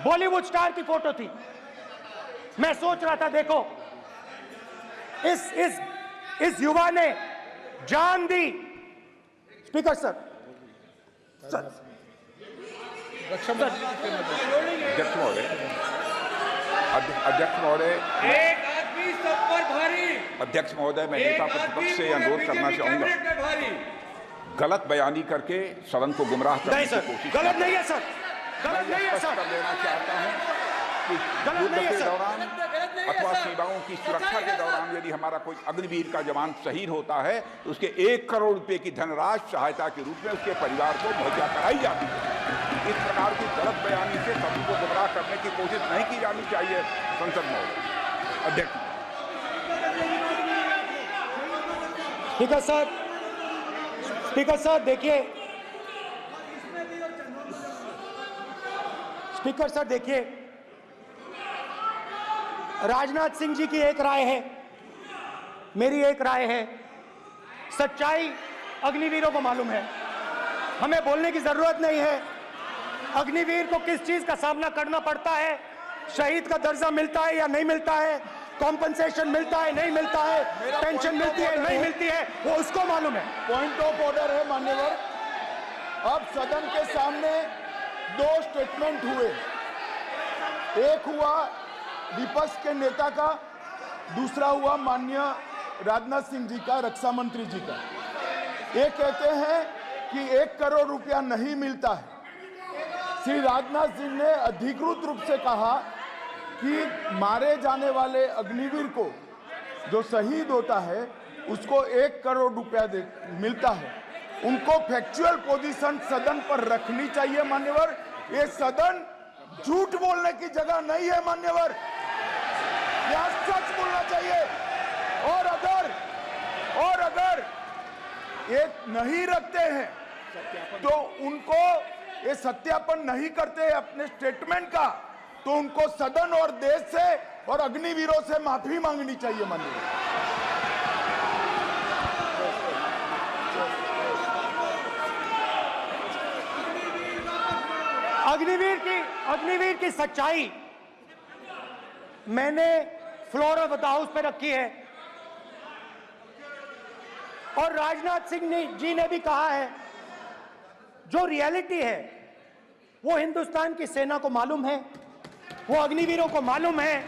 Bollywood star की photo थी। मैं सोच रहा था, देखो इस युवा ने जान दी। स्पीकर सर, अध्यक्ष महोदय, एक आदमी सब पर भारी। अध्यक्ष महोदय, मैं नेता प्रतिपक्ष से अनुरोध करना चाहूंगा, गलत बयानी करके सदन को गुमराह करने की कोशिश। गलत नहीं है सर, गलत नहीं है सर। कर देना चाहता हूं कि गलत नहीं है युद्ध के सर। दौरान अथवा सीमाओं की सुरक्षा के दौरान यदि हमारा कोई अग्निवीर का जवान शहीद होता है तो उसके 1 करोड़ रुपए की धनराशि सहायता के रूप में उसके परिवार को मुहैया कराई जाती है। इस प्रकार की गलत बयानी से सभी को गुमराह करने की कोशिश नहीं की जानी चाहिए। संसद महोदय, अध्यक्ष। स्पीकर सर देखिए, स्पीकर सर देखिए, राजनाथ सिंह जी की एक राय है, मेरी एक राय है। सच्चाई अग्निवीरों को मालूम है, हमें बोलने की जरूरत नहीं है। अग्निवीर को किस चीज का सामना करना पड़ता है, शहीद का दर्जा मिलता है या नहीं मिलता है, कॉम्पनसेशन मिलता है नहीं मिलता है, पेंशन मिलती है नहीं मिलती है, वो उसको मालूम है। पॉइंट ऑफ ऑर्डर है मान्यवर। अब सदन के सामने 2 स्टेटमेंट हुए, एक हुआ विपक्ष के नेता का, दूसरा हुआ माननीय राजनाथ सिंह जी का, रक्षा मंत्री जी का। ये कहते हैं कि 1 करोड़ रुपया नहीं मिलता है। श्री राजनाथ सिंह ने अधिकृत रूप से कहा कि मारे जाने वाले अग्निवीर को जो शहीद होता है उसको 1 करोड़ रुपया मिलता है। उनको फैक्चुअल पोजीशन सदन पर रखनी चाहिए मान्यवर। ये सदन झूठ बोलने की जगह नहीं है मान्यवर, यहाँ सच बोलना चाहिए। और अगर ये नहीं रखते हैं तो उनको ये सत्यापन नहीं करते अपने स्टेटमेंट का, तो उनको सदन और देश से और अग्निवीरों से माफी मांगनी चाहिए माननीय। अग्निवीर की सच्चाई मैंने फ्लोर ऑफ द हाउस पे रखी है, और राजनाथ सिंह जी ने भी कहा है जो रियलिटी है वो हिंदुस्तान की सेना को मालूम है, वो अग्निवीरों को मालूम है।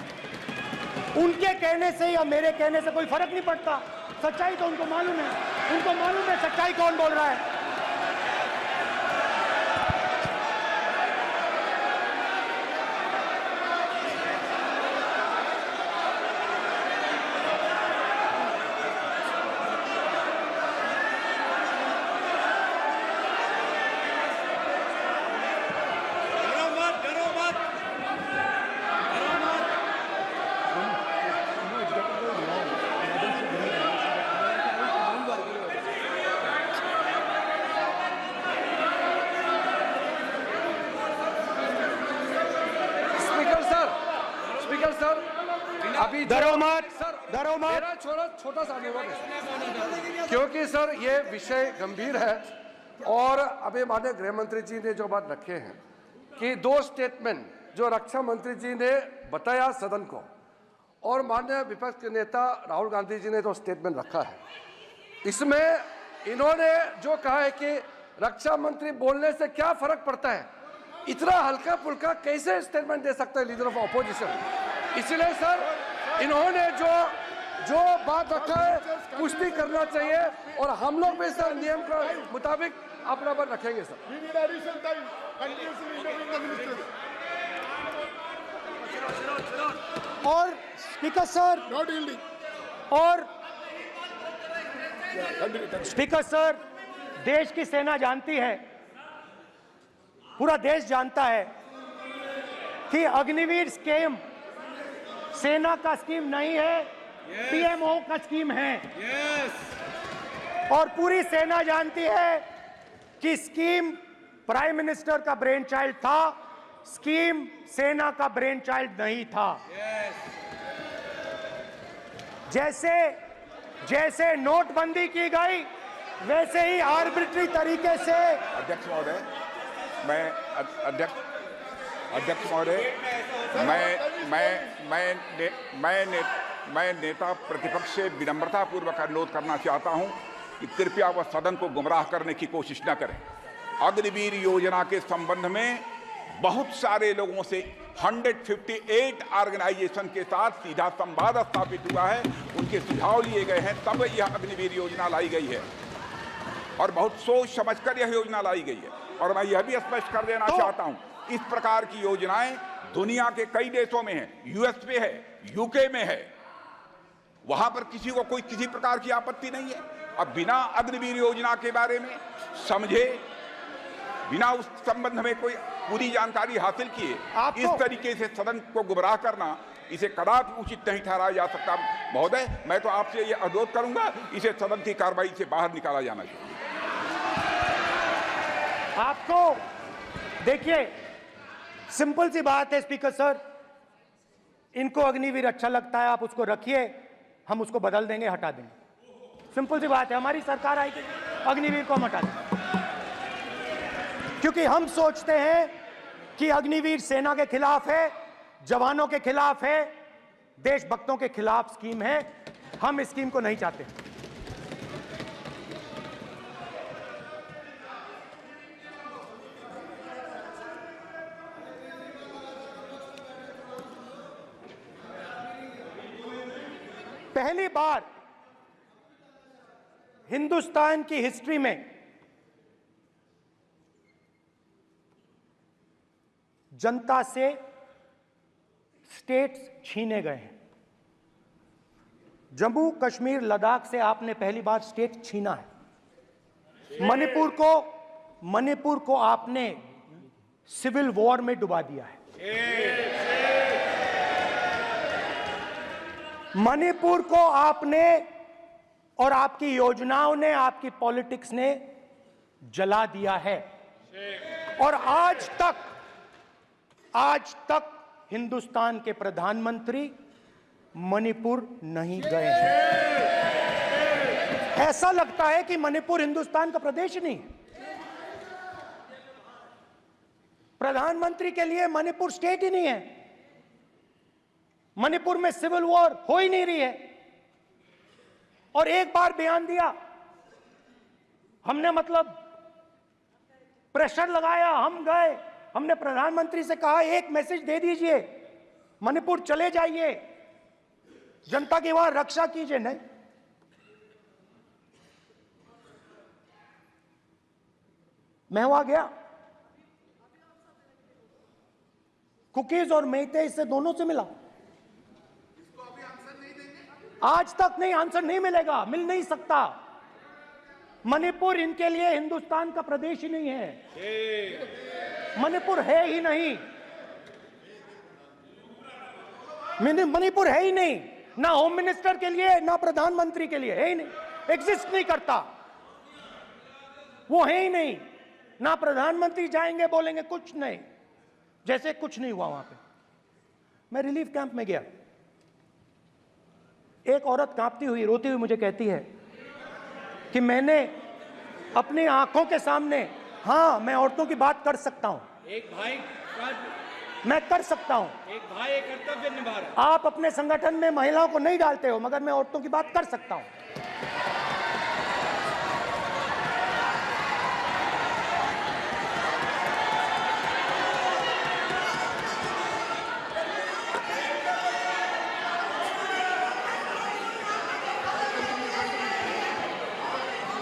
उनके कहने से या मेरे कहने से कोई फर्क नहीं पड़ता, सच्चाई तो उनको मालूम है, उनको मालूम है सच्चाई कौन बोल रहा है। अभी डरो मत, मेरा छोटा सा अनुरोध है, क्योंकि सर ये विषय गंभीर है और अभी माननीय गृह मंत्री जी ने जो बात रखे हैं कि 2 स्टेटमेंट जो रक्षा मंत्री जी ने बताया सदन को और माननीय विपक्ष के नेता राहुल गांधी जी ने जो स्टेटमेंट रखा है, इसमें इन्होंने जो कहा है कि रक्षा मंत्री बोलने से क्या फर्क पड़ता है, इतना हल्का फुल्का कैसे स्टेटमेंट दे सकता है लीडर ऑफ ऑपोजिशन। इसलिए सर इन्होंने जो बात रखा है पुष्टि करना चाहिए और हम लोग भी सर नियम के मुताबिक अपना बात रखेंगे सर। और स्पीकर सर, और स्पीकर सर, देश की सेना जानती है, पूरा देश जानता है कि अग्निवीर स्कीम सेना का स्कीम नहीं है, पीएमओ का स्कीम है। और पूरी सेना जानती है कि स्कीम प्राइम मिनिस्टर का ब्रेन चाइल्ड था, स्कीम सेना का ब्रेन चाइल्ड नहीं था। जैसे नोटबंदी की गई वैसे ही आर्बिट्री तरीके से। अध्यक्ष महोदय, मैं अध्यक्ष महोदय, मैं नेता प्रतिपक्ष से विनम्रतापूर्वक अनुरोध करना चाहता हूं कि कृपया वह सदन को गुमराह करने की कोशिश न करें। अग्निवीर योजना के संबंध में बहुत सारे लोगों से 158 ऑर्गेनाइजेशन के साथ सीधा संवाद स्थापित हुआ है, उनके सुझाव लिए गए हैं, तब यह अग्निवीर योजना लाई गई है और बहुत सोच समझकर यह योजना लाई गई है। और मैं यह भी स्पष्ट कर देना चाहता हूं, इस प्रकार की योजनाएं दुनिया के कई देशों में है, यूएस में है, यूके में है, वहां पर किसी को कोई किसी प्रकार की आपत्ति नहीं है। अब बिना अग्निवीर योजना के बारे में समझे, बिना उस संबंध में कोई पूरी जानकारी हासिल किए इस तरीके से सदन को गुमराह करना, इसे कदापि उचित नहीं ठहराया जा सकता। महोदय, मैं तो आपसे यह अनुरोध करूंगा, इसे सदन की कार्रवाई से बाहर निकाला जाना चाहिए। आपको देखिए, सिंपल सी बात है स्पीकर सर, इनको अग्निवीर अच्छा लगता है, आप उसको रखिए, हम उसको बदल देंगे, हटा देंगे। सिंपल सी बात है, हमारी सरकार आएगी, अग्निवीर को हम हटा देंगे, क्योंकि हम सोचते हैं कि अग्निवीर सेना के खिलाफ है, जवानों के खिलाफ है, देशभक्तों के खिलाफ स्कीम है। हम इस स्कीम को नहीं चाहते। पहली बार हिंदुस्तान की हिस्ट्री में जनता से स्टेट्स छीने गए हैं। जम्मू कश्मीर लद्दाख से आपने पहली बार स्टेट छीना है। मणिपुर को आपने सिविल वॉर में डुबा दिया है। मणिपुर को आपने और आपकी योजनाओं ने, आपकी पॉलिटिक्स ने जला दिया है। और आज तक हिंदुस्तान के प्रधानमंत्री मणिपुर नहीं गए हैं। ऐसा लगता है कि मणिपुर हिंदुस्तान का प्रदेश नहीं है। प्रधानमंत्री के लिए मणिपुर स्टेट ही नहीं है। मणिपुर में सिविल वॉर हो ही नहीं रही है। और एक बार बयान दिया हमने, मतलब प्रेशर लगाया, हम गए, हमने प्रधानमंत्री से कहा एक मैसेज दे दीजिए, मणिपुर चले जाइए, जनता की वहां रक्षा कीजिए। नहीं, मैं वहां गया, कुकीज और मेहते इससे दोनों से मिला। आज तक नहीं, आंसर नहीं मिलेगा, मिल नहीं सकता। मणिपुर इनके लिए हिंदुस्तान का प्रदेश ही नहीं है। मणिपुर है ही नहीं, मणिपुर है ही नहीं, ना होम मिनिस्टर के लिए ना प्रधानमंत्री के लिए, है ही नहीं, एग्जिस्ट नहीं करता, वो है ही नहीं। ना प्रधानमंत्री जाएंगे बोलेंगे कुछ नहीं, जैसे कुछ नहीं हुआ वहां पे। मैं रिलीफ कैंप में गया, एक औरत कांपती हुई, रोती हुई मुझे कहती है कि मैंने अपनी आंखों के सामने, हाँ मैं औरतों की बात कर सकता हूं, एक भाई मैं कर सकता हूं, एक भाई कर्तव्य निभा रहा है। आप अपने संगठन में महिलाओं को नहीं डालते हो, मगर मैं औरतों की बात कर सकता हूं।